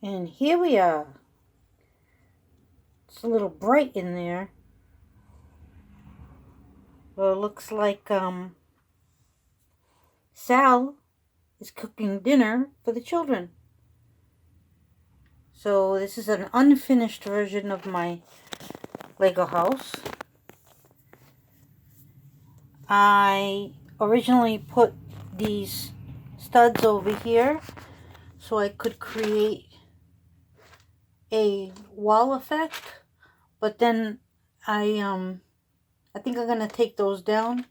And here we are. It's a little bright in there. Well, it looks like Sal is cooking dinner for the children. So this is an unfinished version of my Lego house. I originally put these studs over here so I could create a wall effect, but then I think I'm gonna take those down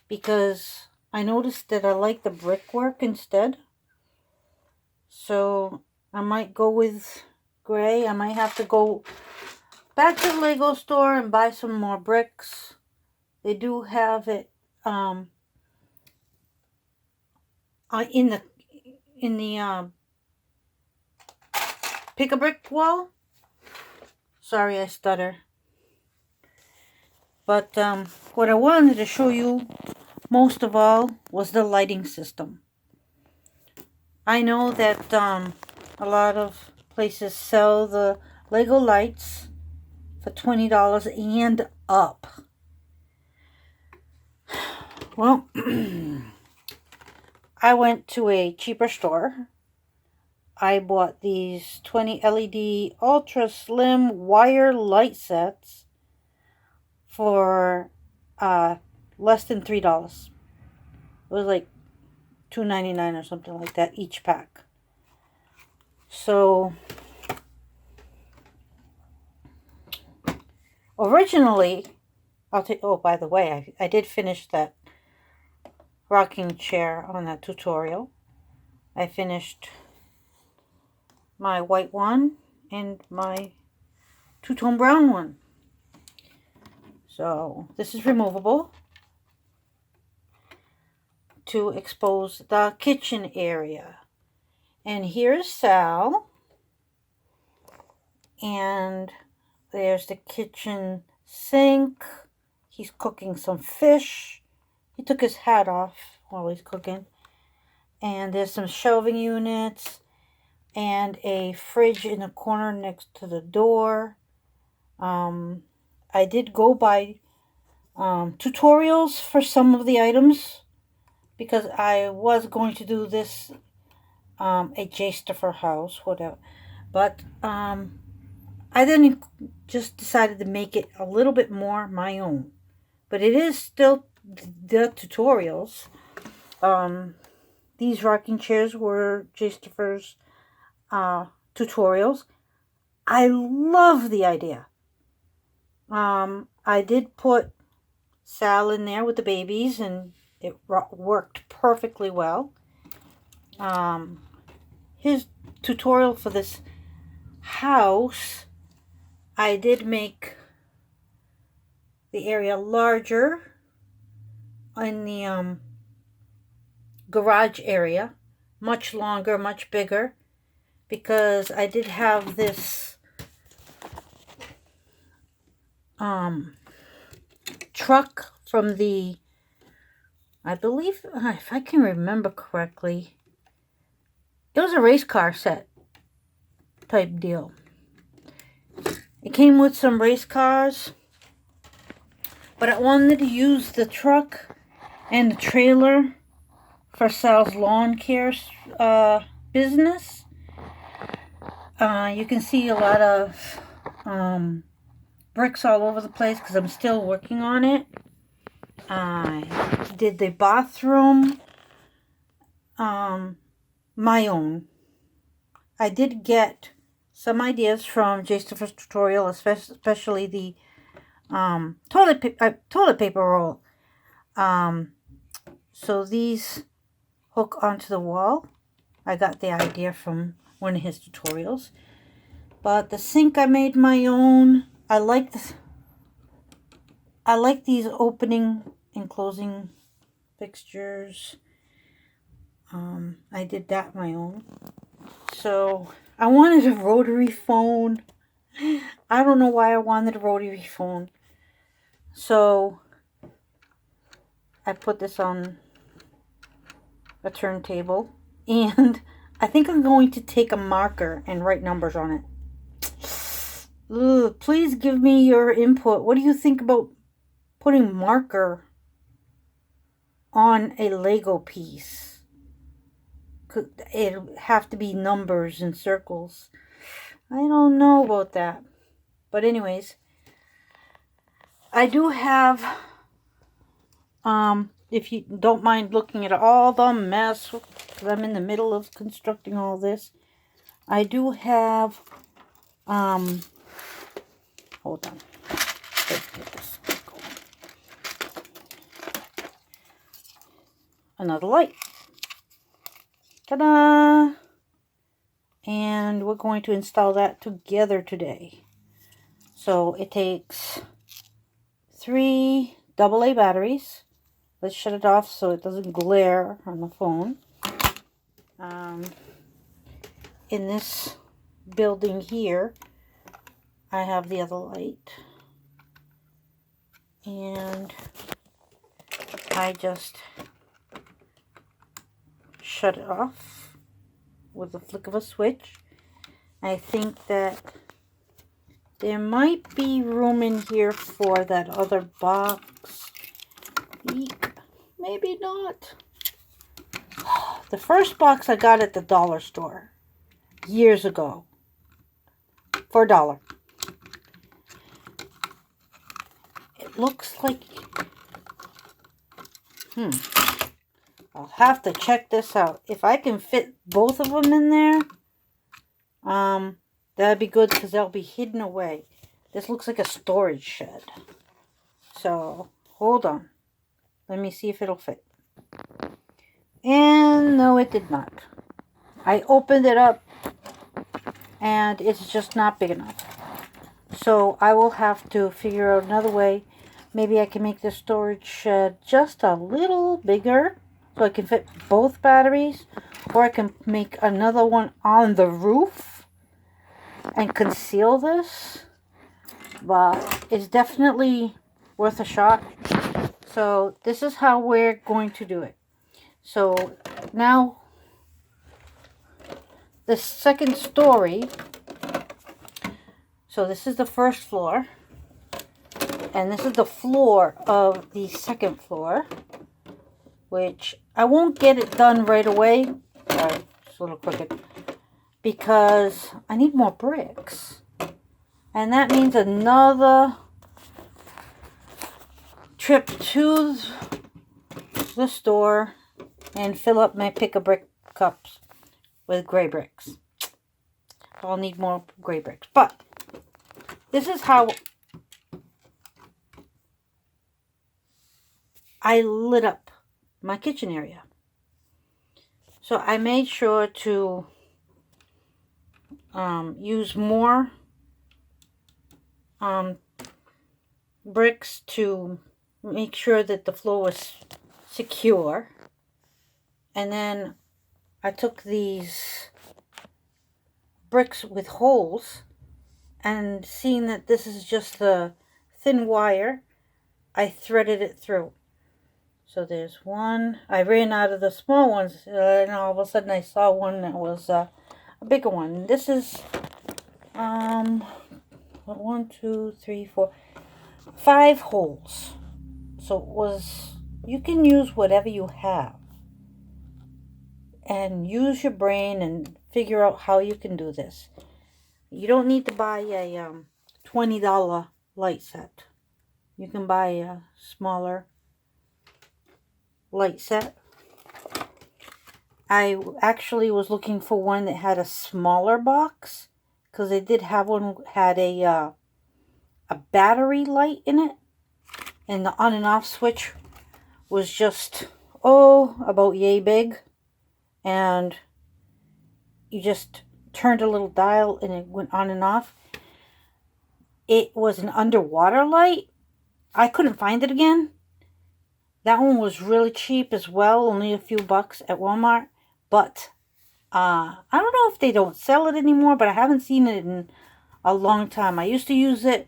because I noticed that I like the brickwork instead. So I might go with gray. I might have to go back to the Lego store and buy some more bricks. They do have it in the pick a brick wall. Sorry, I stutter. But what I wanted to show you most of all was the lighting system. I know that a lot of places sell the Lego lights for $20 and up. Well, I went to a cheaper store. I bought these 20 LED ultra slim wire light sets for less than $3. It was like $2.99 or something like that each pack. So originally, oh, by the way, I did finish that rocking chair on that tutorial. I finished my white one and my two-tone brown one. So this is removable to expose the kitchen area. And here's Sal. And there's the kitchen sink. He's cooking some fish. He took his hat off while he's cooking. And there's some shelving units and a fridge in the corner next to the door. I did go by tutorials for some of the items because I was going to do this at Jaystifer house, whatever. But I then just decided to make it a little bit more my own. But it is still the tutorials. These rocking chairs were Jaystifer's tutorials. I love the idea. I did put Sal in there with the babies, and it worked perfectly well. His tutorial for this house, I did make the area larger in the garage area, much longer, much bigger, because I did have this truck from the, I believe, if I can remember correctly, it was a race car set type deal. It came with some race cars, but I wanted to use the truck and the trailer for Sal's lawn care business. You can see a lot of bricks all over the place because I'm still working on it. I did the bathroom my own. I did get some ideas from Jaystifer's tutorial, especially the toilet paper roll. So these hook onto the wall. I got the idea from one of his tutorials. But the sink I made my own. I like this. I like these opening and closing fixtures. I did that my own. So I wanted a rotary phone. I don't know why I wanted a rotary phone. So I put this on a turntable, and I think I'm going to take a marker and write numbers on it. Ugh, please give me your input. What do you think about putting marker on a Lego piece? Could it have to be numbers and circles? I don't know about that. But anyways, I do have, if you don't mind looking at all the mess, because I'm in the middle of constructing all this, I do have, hold on. Let's get this going. Another light. Ta-da! And we're going to install that together today. So it takes 3 AA batteries. Let's shut it off so it doesn't glare on the phone. In this building here, I have the other light. And I just shut it off with the flick of a switch. I think that there might be room in here for that other box. Eek. Maybe not. The first box I got at the dollar store years ago for $1. It looks like... I'll have to check this out. If I can fit both of them in there, that'd be good because they'll be hidden away. This looks like a storage shed. So, hold on. Let me see if it'll fit. And no, it did not. I opened it up and it's just not big enough. So, I will have to figure out another way. Maybe I can make the storage shed just a little bigger so I can fit both batteries. Or I can make another one on the roof and conceal this. But it's definitely worth a shot. So this is how we're going to do it. So now the second story. So this is the first floor. And this is the floor of the second floor. Which I won't get it done right away. Sorry, it's a little crooked. Because I need more bricks. And that means another trip to the store and fill up my pick-a-brick cups with gray bricks. I'll need more gray bricks. But this is how I lit up my kitchen area. So I made sure to use more bricks to make sure that the floor was secure. And then I took these bricks with holes, and seeing that this is just the thin wire, I threaded it through. So there's one. I ran out of the small ones, and all of a sudden I saw one that was a bigger one. This is 1, 2, 3, 4, 5 holes. So it was, you can use whatever you have and use your brain and figure out how you can do this. You don't need to buy a $20 light set. You can buy a smaller light set. I actually was looking for one that had a smaller box, because they did have one had a battery light in it, and the on and off switch was just about yay big, and you just turned a little dial and it went on and off. It was an underwater light. I couldn't find it again. That one was really cheap as well, only a few bucks at Walmart. But I don't know if they don't sell it anymore, but I haven't seen it in a long time. I used to use it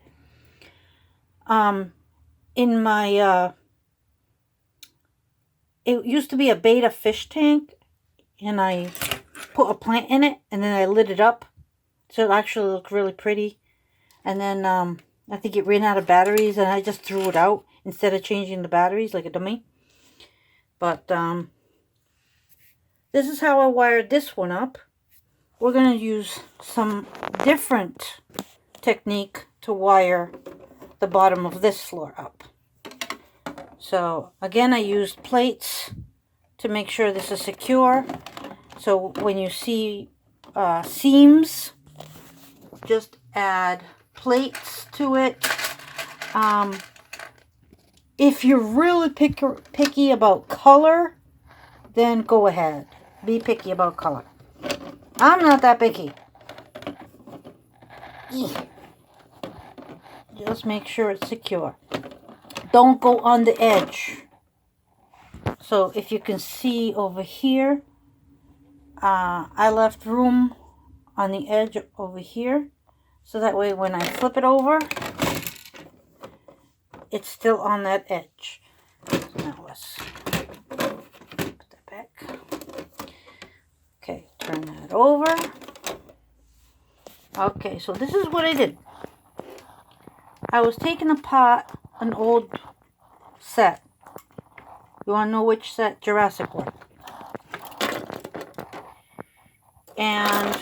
in my, it used to be a beta fish tank, and I put a plant in it, and then I lit it up. So it actually looked really pretty. And then I think it ran out of batteries, and I just threw it out instead of changing the batteries like a dummy. But this is how I wired this one up. We're going to use some different technique to wire the bottom of this floor up. So again, I used plates to make sure this is secure. So when you see seams, just add plates to it. If you're really picky about color, then go ahead. Be picky about color. I'm not that picky. Just make sure it's secure. Don't go on the edge. So if you can see over here, I left room on the edge over here. So that way when I flip it over, it's still on that edge. So now let's put that back. Okay, turn that over. Okay, so this is what I did. I was taking apart an old set. You want to know which set? Jurassic one. And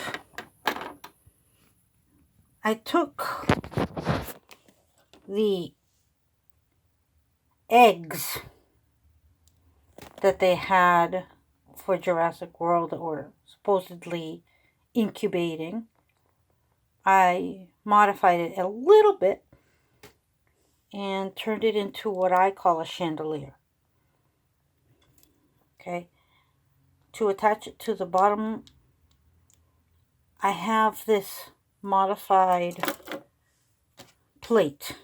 I took the eggs that they had for Jurassic World that were supposedly incubating. I modified it a little bit and turned it into what I call a chandelier. Okay. To attach it to the bottom, I have this modified plate.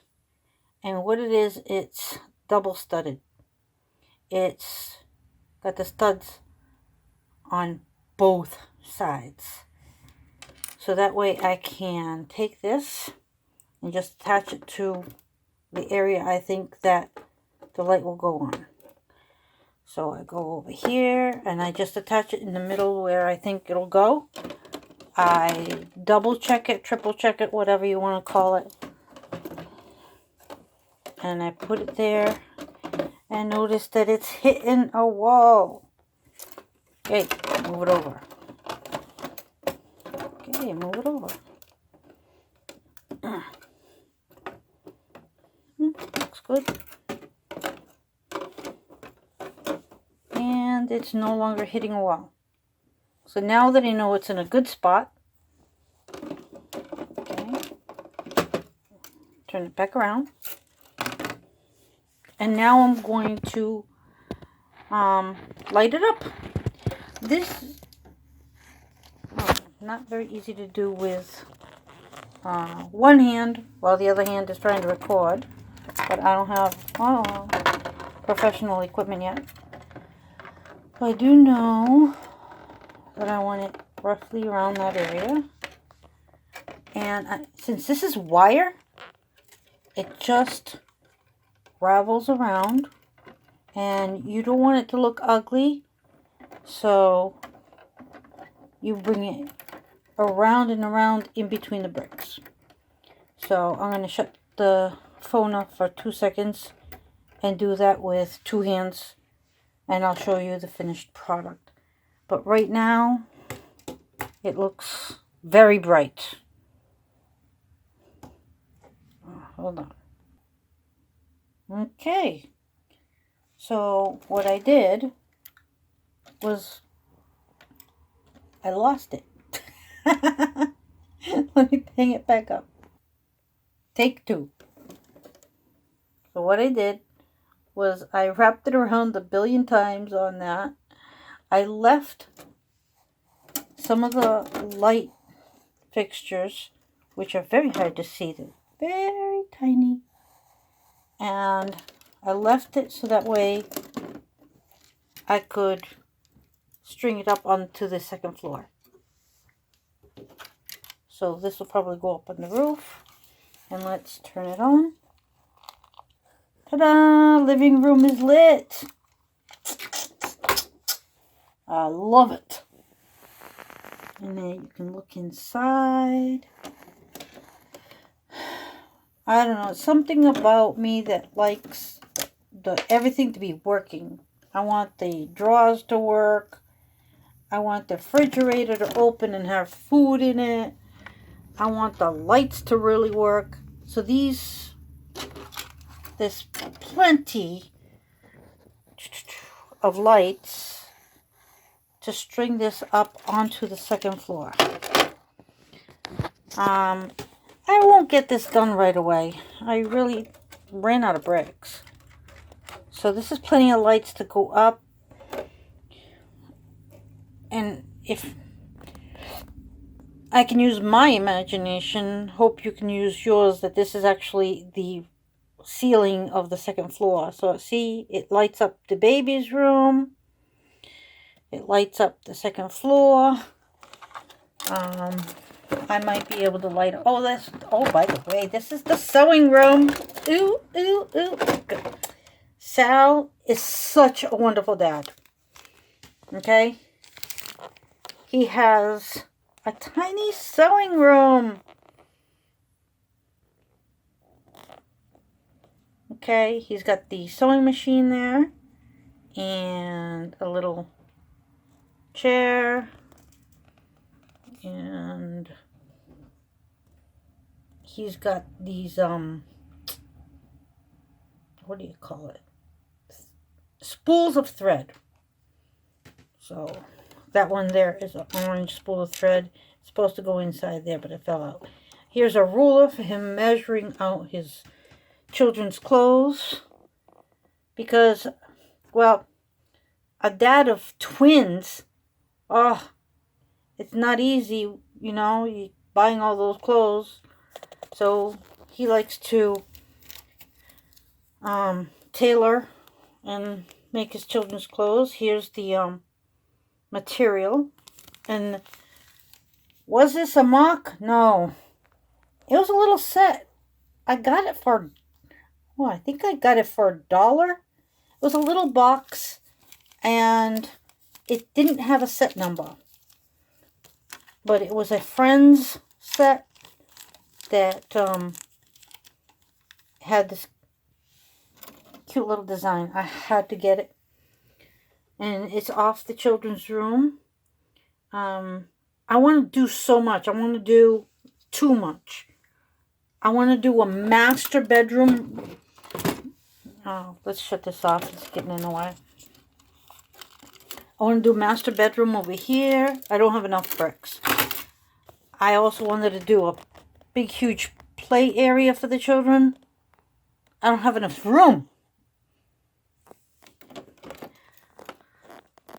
And what it is, it's double studded. It's got the studs on both sides. So that way I can take this and just attach it to the area I think that the light will go on. So I go over here and I just attach it in the middle where I think it'll go. I double check it, triple check it, whatever you want to call it. And I put it there and notice that it's hitting a wall. Okay, move it over. Okay, move it over. Looks good. And it's no longer hitting a wall. So now that I know it's in a good spot, okay, turn it back around. And now I'm going to light it up. This not very easy to do with one hand while the other hand is trying to record. But I don't have professional equipment yet. I do know that I want it roughly around that area. And since this is wire, it just ravels around. And you don't want it to look ugly. So you bring it around and around in between the bricks. So I'm going to shut the phone off for 2 seconds and do that with 2 hands. And I'll show you the finished product. But right now, it looks very bright. Oh, hold on. Okay. So what I did was I lost it. Let me hang it back up. Take 2. So what I did was I wrapped it around a billion times on that. I left some of the light fixtures, which are very hard to see. They're very tiny. And I left it so that way I could string it up onto the second floor. So this will probably go up on the roof. And let's turn it on. Ta-da! Living room is lit. I love it. And then you can look inside. I don't know, it's something about me that likes everything to be working. I want the drawers to work. I want the refrigerator to open and have food in it. I want the lights to really work. So there's plenty of lights to string this up onto the second floor. I won't get this done right away. I really ran out of bricks. So this is plenty of lights to go up. And if I can use my imagination, hope you can use yours, that this is actually the ceiling of the second floor. So see, it lights up the baby's room. It lights up the second floor. I might be able to light up. Oh, by the way, this is the sewing room. Ooh, ooh, ooh. Good. Sal is such a wonderful dad. Okay? He has a tiny sewing room. Okay, he's got the sewing machine there. And a little chair. And he's got these, what do you call it? Spools of thread. So that one there is an orange spool of thread. It's supposed to go inside there, but it fell out. Here's a ruler for him measuring out his children's clothes. Because, well, a dad of twins, oh, it's not easy, you know, buying all those clothes. So he likes to tailor and make his children's clothes. Here's the material. And was this a mock? No. It was a little set. I got it for, well, I think I got it for $1. It was a little box and it didn't have a set number. But it was a friend's set that had this cute little design. I had to get it. And it's off the children's room. I want to do so much. I want to do too much. I want to do a master bedroom. Oh, let's shut this off. It's getting in the way. I want to do a master bedroom over here. I don't have enough bricks. I also wanted to do a big, huge play area for the children. I don't have enough room.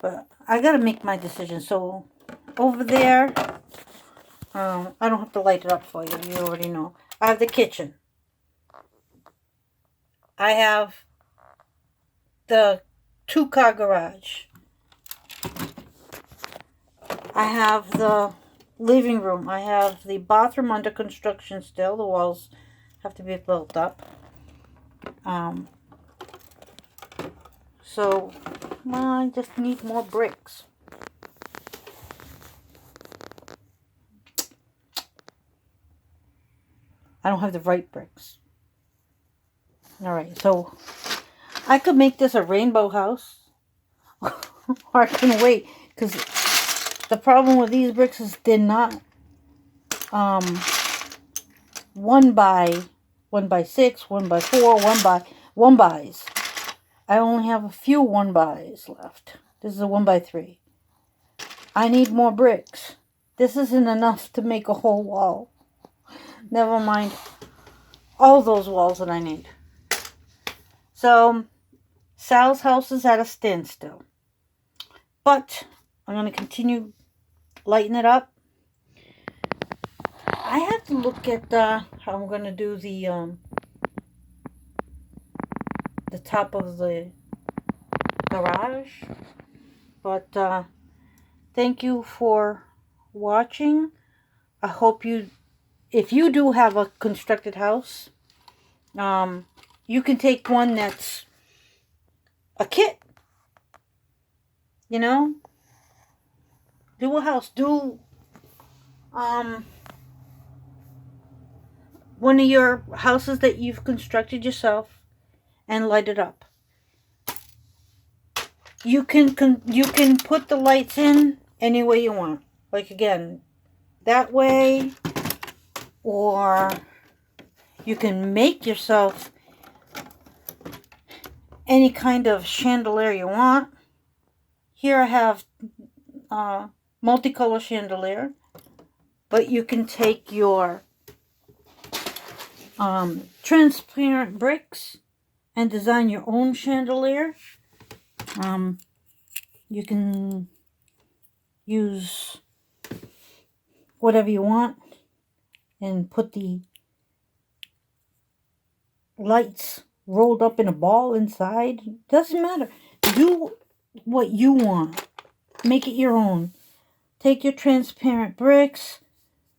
But I got to make my decision. So over there, I don't have to light it up for you. You already know. I have the kitchen. I have the 2-car garage. I have the living room. I have the bathroom under construction still. The walls have to be built up. So I just need more bricks. I don't have the right bricks. Alright, so I could make this a rainbow house. Or I can wait. Because the problem with these bricks is they're not 1 by 6, 1 by 4, 1 bys. I only have a few 1 bys left. This is a 1 by 3. I need more bricks. This isn't enough to make a whole wall. Never mind all those walls that I need. So Sal's house is at a standstill. But I'm going to continue lighting it up. I have to look at how I'm going to do the top of the garage. But thank you for watching. I hope if you do have a constructed house, you can take one that's a kit. You know? Do a house. Do one of your houses that you've constructed yourself and light it up. You can put the lights in any way you want. Like, again, that way, or you can make yourself any kind of chandelier you want. Here I have multicolor chandelier, but you can take your transparent bricks and design your own chandelier. You can use whatever you want and put the lights rolled up in a ball inside. Doesn't matter. Do what you want. Make it your own. Take your transparent bricks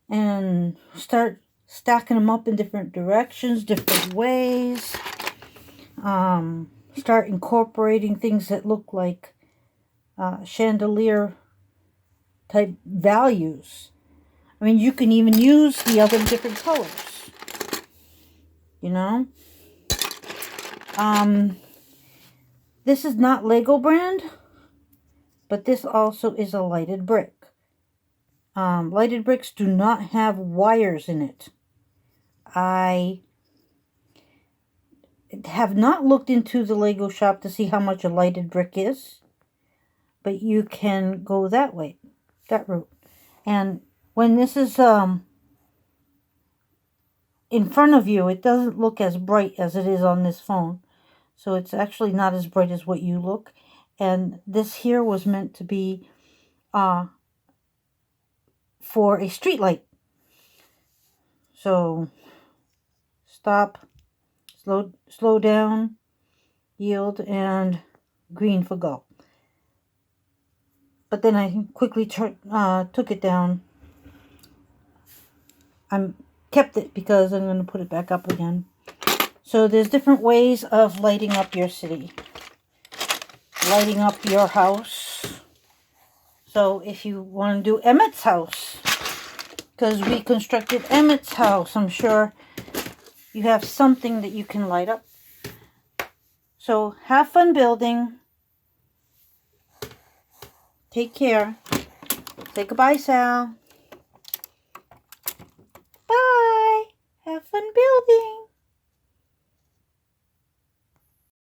and start stacking them up in different directions, different ways. Start incorporating things that look like chandelier type values. I mean, you can even use the other different colors. You know? This is not Lego brand, but this also is a lighted brick. Lighted bricks do not have wires in it. I have not looked into the Lego shop to see how much a lighted brick is, but you can go that way, that route. And when this is in front of you, it doesn't look as bright as it is on this phone. So it's actually not as bright as what you look. And this here was meant to be for a street light. So stop, slow down, yield, and green for go. But then I quickly took it down. I kept it because I'm going to put it back up again. So there's different ways of lighting up your city. Lighting up your house. So if you want to do Emmett's house, because we constructed Emmett's house, I'm sure you have something that you can light up. So have fun building. Take care. Say goodbye, Sal. Bye. Have fun building.